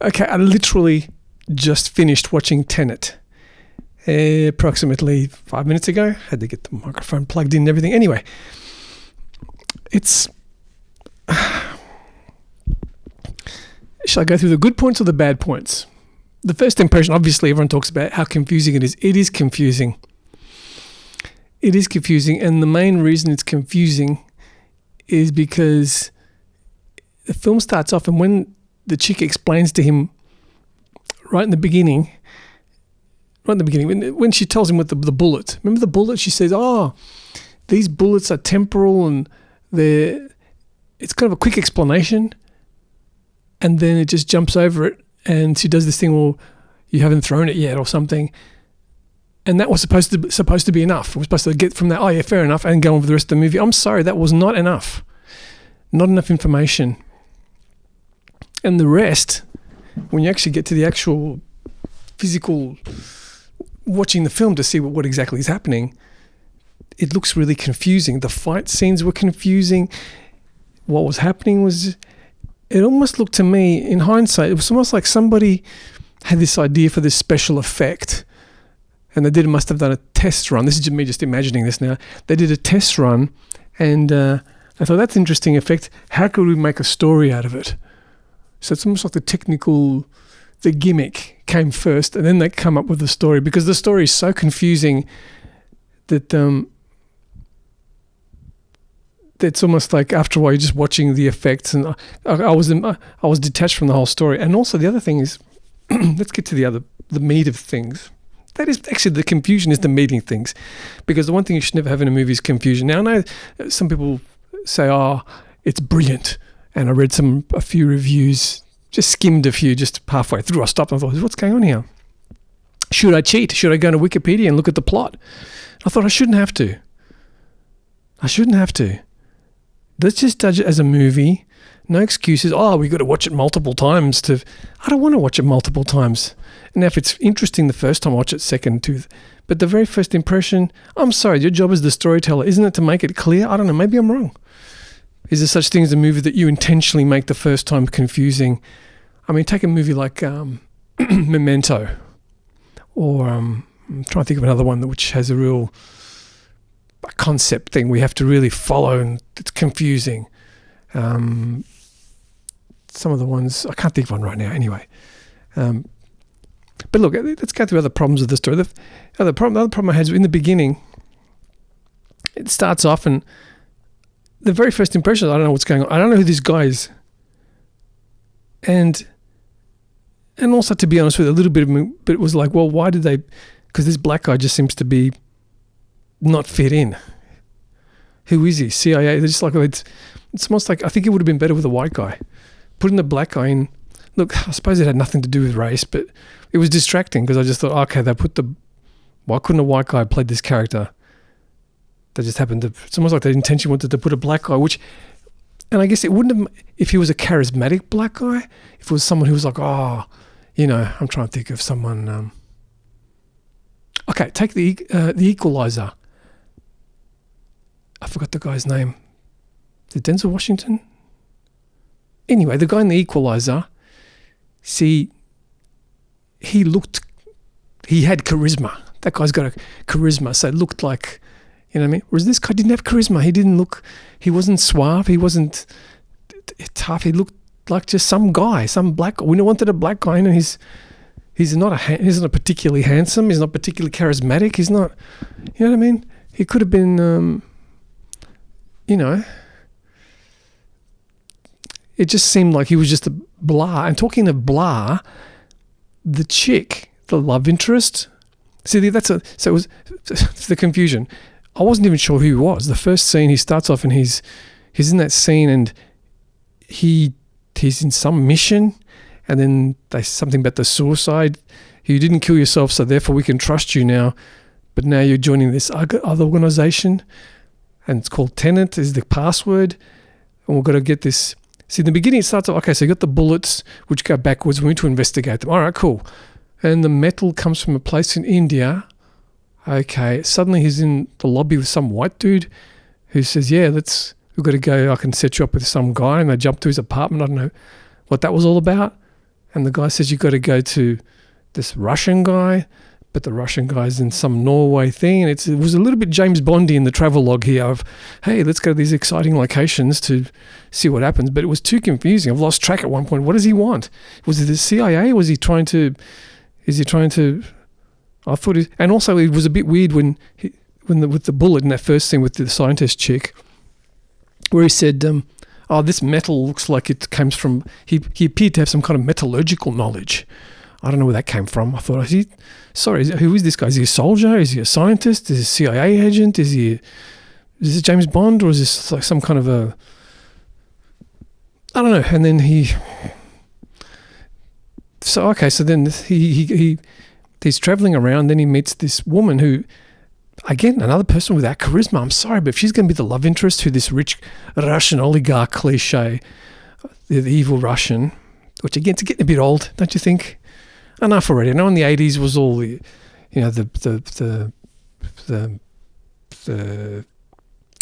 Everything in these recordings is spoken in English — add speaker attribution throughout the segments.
Speaker 1: Okay, I literally just finished watching Tenet approximately 5 minutes ago. Had to get the microphone plugged in and everything. Anyway, it's... Shall I go through the good points or the bad points? The first impression, obviously, everyone talks about how confusing it is. It is confusing. It is confusing, and the main reason it's confusing is because the film starts off, and when the chick explains to him right in the beginning, when she tells him with the bullet, remember the bullet? She says, these bullets are temporal, and it's kind of a quick explanation, and then it just jumps over it, and she does this thing, well, you haven't thrown it yet or something. And that was supposed to be enough. We're supposed to get from that, oh yeah, fair enough, and go on with the rest of the movie. I'm sorry, that was not enough. Not enough information. And the rest, when you actually get to the actual physical watching the film to see what exactly is happening, it looks really confusing. The fight scenes were confusing. What was happening was, it almost looked to me, in hindsight, it was almost like somebody had this idea for this special effect, and must have done a test run. This is me just imagining this now. They did a test run, and I thought, that's an interesting effect. How could we make a story out of it? So it's almost like the gimmick came first, and then they come up with the story, because the story is so confusing that it's almost like after a while you're just watching the effects, and I was detached from the whole story. And also the other thing is, let's get to the meat of things. That is actually, the confusion is the meeting things, because the one thing you should never have in a movie is confusion. Now I know some people say, it's brilliant, and I read a few reviews, just skimmed a few just halfway through. I stopped and I thought, what's going on here? Should I cheat? Should I go to Wikipedia and look at the plot? I thought I shouldn't have to. Let's just judge it as a movie. No excuses. We've got to watch it multiple times. I don't want to watch it multiple times. And now if it's interesting the first time, watch it second, too. But the very first impression, I'm sorry, your job as the storyteller, isn't it to make it clear? I don't know, maybe I'm wrong. Is there such thing as a movie that you intentionally make the first time confusing? I mean, take a movie like Memento, or I'm trying to think of another one which has a real concept thing we have to really follow, and it's confusing. Some of the ones, I can't think of one right now anyway. But look, let's go through other problems of the story. The other problem I had is in the beginning, it starts off, and the very first impression, I don't know what's going on. I don't know who this guy is. And also, to be honest with you, a little bit of me, but it was like, well, why did they, because this black guy just seems to be not fit in. Who is he? CIA? They're just like, it's almost like, I think it would have been better with a white guy. Putting the black guy in, look, I suppose it had nothing to do with race, but it was distracting, because I just thought, okay, why couldn't a white guy play this character? They just happened to, it's almost like they intentionally wanted to put a black guy, and I guess it wouldn't have, if he was a charismatic black guy, if it was someone who was like, I'm trying to think of someone, okay, take the Equalizer. I forgot the guy's name. Is it Denzel Washington? Anyway, the guy in the Equalizer, see, he had charisma. That guy's got a charisma, so it looked like, you know what I mean? Whereas this guy didn't have charisma. He wasn't suave, he wasn't tough, he looked like just some guy, some black guy. We wanted a black guy, and he's not particularly handsome, he's not particularly charismatic, he's not, you know what I mean? He could have been, it just seemed like he was just a blah. And talking of blah, the chick, the love interest, so it was the confusion. I wasn't even sure who he was. The first scene, he starts off and he's in that scene, and he's in some mission, and then they something about the suicide. You didn't kill yourself, so therefore we can trust you now. But now you're joining this other organization, and it's called Tenet is the password, and we've got to get this. See, in the beginning it starts off, okay, so you got the bullets which go backwards. We need to investigate them. All right, cool. And the metal comes from a place in India. Okay, suddenly he's in the lobby with some white dude who says, we've got to go, I can set you up with some guy, and they jump to his apartment. I don't know what that was all about. and the guy says you got to go to this Russian guy, but the Russian guy's in some Norway thing. And it was a little bit James Bondy in the travel log here of, hey, let's go to these exciting locations to see what happens. But it was too confusing. I've lost track at one point. What does he want? Was it the CIA? Is he trying to? I thought, and also it was a bit weird with the bullet in that first scene with the scientist chick, where he said, this metal looks like it comes from. He appeared to have some kind of metallurgical knowledge. I don't know where that came from. I thought, who is this guy? Is he a soldier? Is he a scientist? Is he a CIA agent? Is this James Bond, or is this like some kind of a? I don't know. And then so then he's traveling around. Then he meets this woman who, again, another person without charisma. I'm sorry, but if she's going to be the love interest to this rich Russian oligarch cliche, the evil Russian, which again, it's getting a bit old, don't you think? Enough already. I know in the 80s was all the,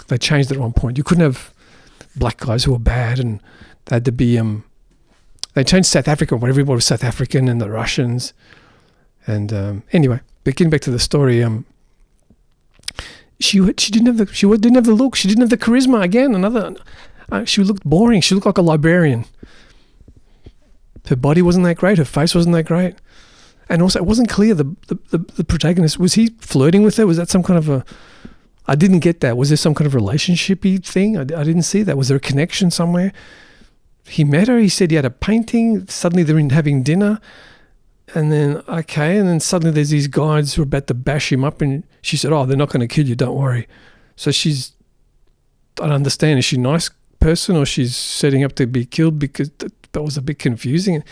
Speaker 1: they changed it at one point. You couldn't have black guys who were bad, and they had to be, they changed South Africa where everybody was South African and the Russians. And anyway, but getting back to the story, she didn't have the look. She didn't have the charisma. Again, she looked boring. She looked like a librarian. Her body wasn't that great. Her face wasn't that great. And also, it wasn't clear, the protagonist, was he flirting with her? Was that some kind of a... I didn't get that. Was there some kind of relationship-y thing? I didn't see that. Was there a connection somewhere? He met her. He said he had a painting. Suddenly they're having dinner. And then suddenly there's these guys who are about to bash him up. And she said, they're not going to kill you, don't worry. So I don't understand. Is she a nice person, or she's setting up to be killed? Because that was a bit confusing. And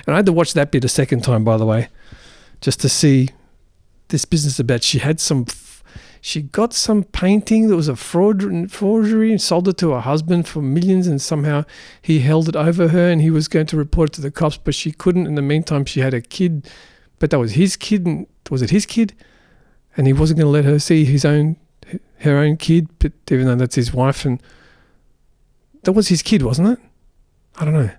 Speaker 1: I had to watch that bit a second time, by the way, just to see this business about she got some painting that was a forgery and sold it to her husband for millions, and somehow he held it over her and he was going to report it to the cops, but she couldn't. In the meantime, she had a kid, but that was his kid. And was it his kid? And he wasn't going to let her see her own kid, but even though that's his wife, and that was his kid, wasn't it? I don't know.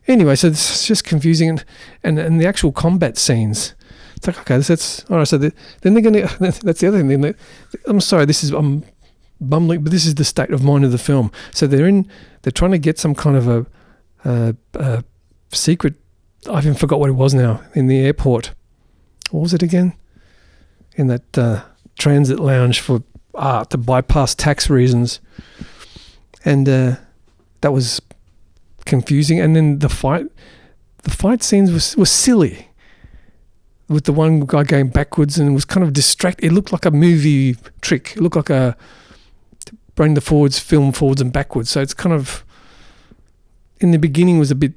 Speaker 1: Anyway, so it's just confusing, and the actual combat scenes. It's like, okay, that's all right. So then they're going to. That's the other thing. I'm sorry, I'm bumbling, but this is the state of mind of the film. So they're trying to get some kind of a secret. I even forgot what it was now, in the airport. What was it again? In that transit lounge to bypass tax reasons, and that was confusing. And then the fight scenes was silly, with the one guy going backwards and was kind of distracted. It looked like a movie trick. It looked like bring the film forwards and backwards. So it's kind of, in the beginning was a bit,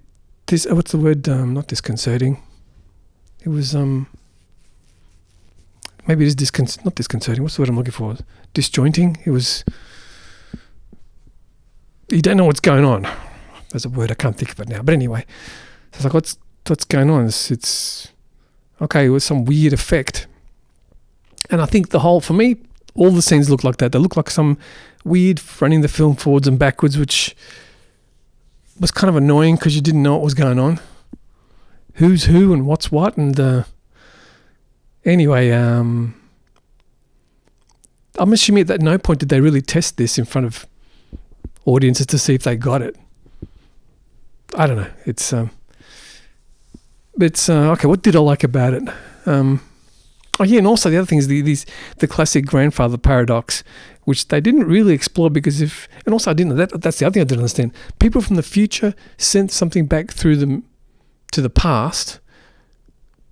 Speaker 1: what's the word? Not disconcerting. It was, maybe it is not disconcerting. What's the word I'm looking for? Disjointing. It was, you don't know what's going on. There's a word, I can't think of it now. But anyway, it's like, what's going on? It's okay, it was some weird effect. And I think for me, all the scenes look like that. They look like some weird running the film forwards and backwards, which was kind of annoying because you didn't know what was going on. Who's who and what's what. And anyway, I'm assuming at no point did they really test this in front of audiences to see if they got it. I don't know. It's okay. What did I like about it? And also the other thing is the classic grandfather paradox, which they didn't really explore because and also I didn't know that's the other thing I didn't understand. People from the future sent something back through them to the past,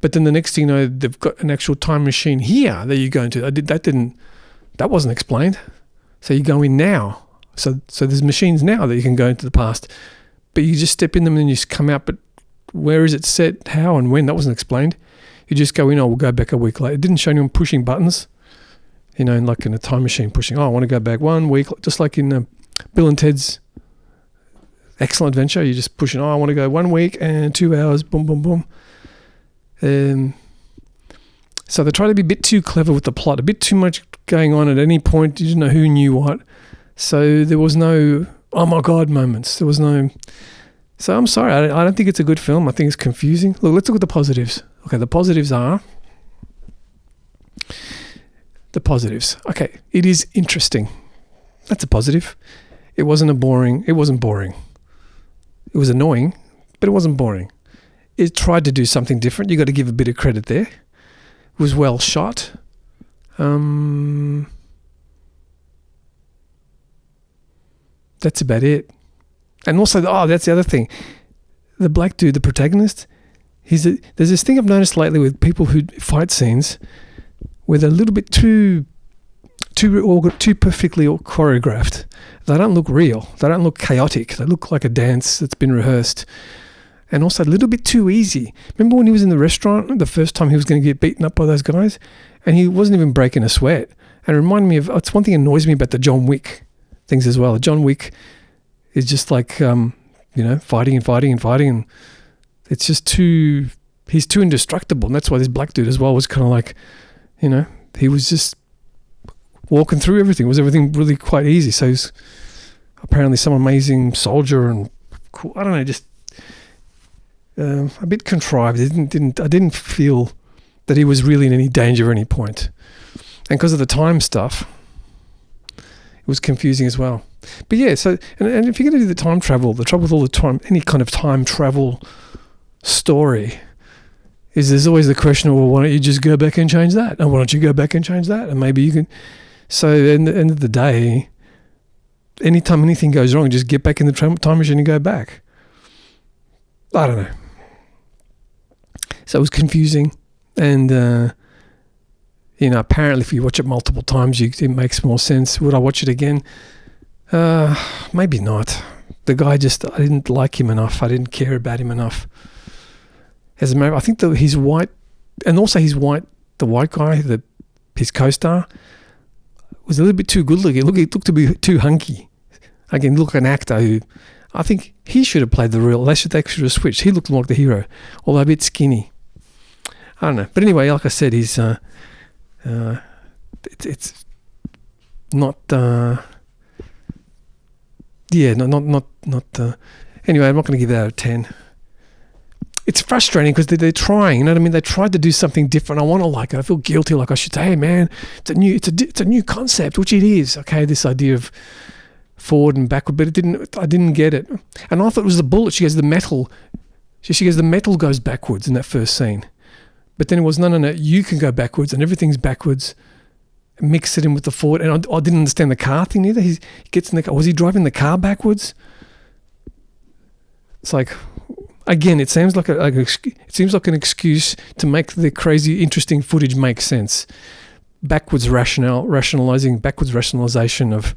Speaker 1: but then the next thing you know, they've got an actual time machine here that you go into. That wasn't explained. So you go in now. So there's machines now that you can go into the past, but you just step in them and then you just come out. But where is it set, how and when? That wasn't explained. You just go in, we'll go back a week later. It didn't show anyone pushing buttons, like in a time machine pushing, I want to go back 1 week, just like in Bill and Ted's Excellent Adventure. You just push I want to go 1 week and 2 hours, boom, boom, boom. So they try to be a bit too clever with the plot, a bit too much going on at any point. You didn't know who knew what. So there was no, oh my God moments. There was no... So I'm sorry, I don't think it's a good film. I think it's confusing. Look, let's look at the positives. Okay, the positives are... Okay, it is interesting. That's a positive. It wasn't boring. It was annoying, but it wasn't boring. It tried to do something different. You got to give a bit of credit there. It was well shot. That's about it. And also, that's the other thing. The black dude, the protagonist, there's this thing I've noticed lately with people who fight scenes where they're a little bit too perfectly choreographed. They don't look real. They don't look chaotic. They look like a dance that's been rehearsed. And also a little bit too easy. Remember when he was in the restaurant, the first time he was going to get beaten up by those guys? And he wasn't even breaking a sweat. And it reminded me of, it's one thing that annoys me about the John Wick things as well. John Wick is just like, fighting and fighting and fighting. And it's just he's too indestructible. And that's why this black dude as well was kind of like, he was just walking through everything. Was everything really quite easy? So he's apparently some amazing soldier and cool. I don't know, just a bit contrived. I didn't feel that he was really in any danger at any point. And because of the time stuff, it was confusing as well. But yeah, so and if you're going to do the trouble with all the time, any kind of time travel story, is there's always the question, well, why don't you just go back and change that? And why don't you go back and change that? And maybe you can. So at the end of the day, anytime anything goes wrong, just get back in the time machine and go back. I don't know. So it was confusing. And, apparently if you watch it multiple times, it makes more sense. Would I watch it again? Maybe not. The guy I didn't like him enough. I didn't care about him enough. As a matter, I think he's white, and also he's white. The white guy, his co-star, was a little bit too good looking. He looked to be too hunky. Again, look, an actor who, I think he should have played the real. They should have switched. He looked more like the hero, although a bit skinny. I don't know, but anyway, like I said, he's it's not not. Anyway, I'm not going to give that a 10. It's frustrating because they're trying, you know what I mean? They tried to do something different. I want to like it. I feel guilty, like I should say, hey man, it's a new concept, which it is. Okay, this idea of forward and backward, but I didn't get it. And I thought it was the bullet. She goes, the metal. She goes, the metal goes backwards in that first scene. But then it was, no, you can go backwards and everything's backwards. Mix it in with the forward. And I didn't understand the car thing either. He gets in the car. Was he driving the car backwards? It's like, again, it seems like an excuse to make the crazy, interesting footage make sense. Rationalization of,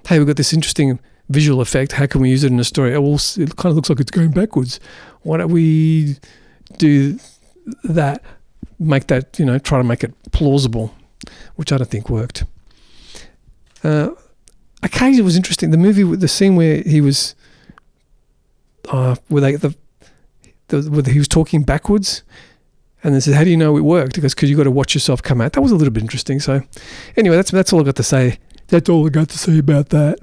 Speaker 1: hey, we've got this interesting visual effect. How can we use it in a story? Well, it kind of looks like it's going backwards. Why don't we do that? Make that, try to make it plausible, which I don't think worked. Occasionally it was interesting. The movie, the scene where he was, where he was talking backwards, and they said, "How do you know it worked?" Because you got to watch yourself come out. That was a little bit interesting. So, anyway, that's all I got to say. That's all I got to say about that.